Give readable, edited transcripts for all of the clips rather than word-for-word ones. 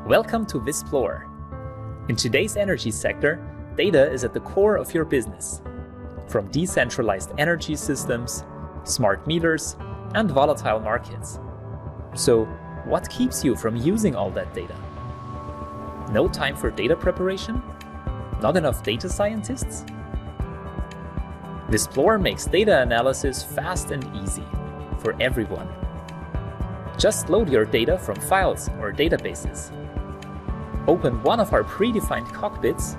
Welcome to Visplore. In today's energy sector, data is at the core of your business. From decentralized energy systems, smart meters, and volatile markets. So, what keeps you from using all that data? No time for data preparation? Not enough data scientists? Visplore makes data analysis fast and easy for everyone. Just load your data from files or databases. Open one of our predefined cockpits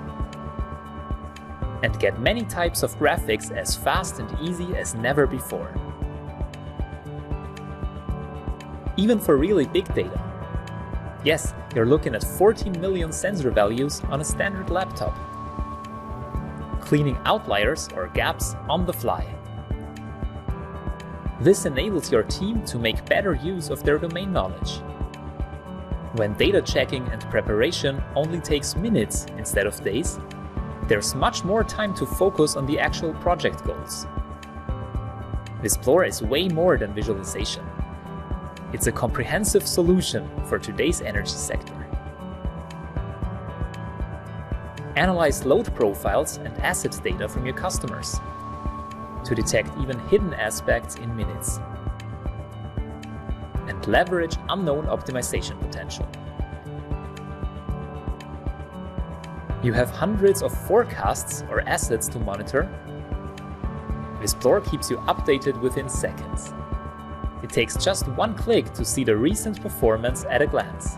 and get many types of graphics as fast and easy as never before. Even for really big data. Yes, you're looking at 14 million sensor values on a standard laptop. Cleaning outliers or gaps on the fly. This enables your team to make better use of their domain knowledge. When data checking and preparation only takes minutes instead of days, there's much more time to focus on the actual project goals. Visplore is way more than visualization. It's a comprehensive solution for today's energy sector. Analyze load profiles and asset data from your customers to detect even hidden aspects in minutes. And leverage unknown optimization potential. You have hundreds of forecasts or assets to monitor. Visplore keeps you updated within seconds. It takes just one click to see the recent performance at a glance.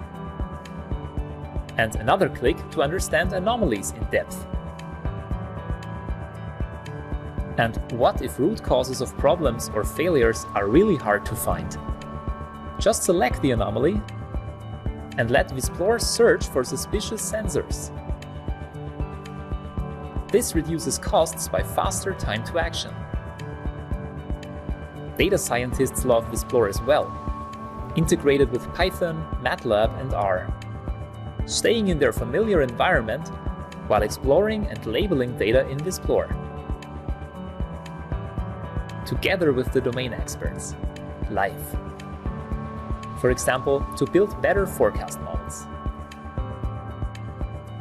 And another click to understand anomalies in depth. And what if root causes of problems or failures are really hard to find? Just select the anomaly and let Visplore search for suspicious sensors. This reduces costs by faster time to action. Data scientists love Visplore as well, integrated with Python, MATLAB and R, staying in their familiar environment while exploring and labeling data in Visplore. Together with the domain experts, live. For example, to build better forecast models.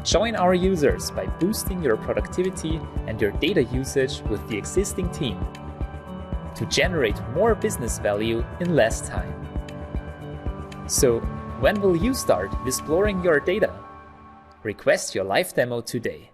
Join our users by boosting your productivity and your data usage with the existing team to generate more business value in less time. So, when will you start exploring your data? Request your live demo today.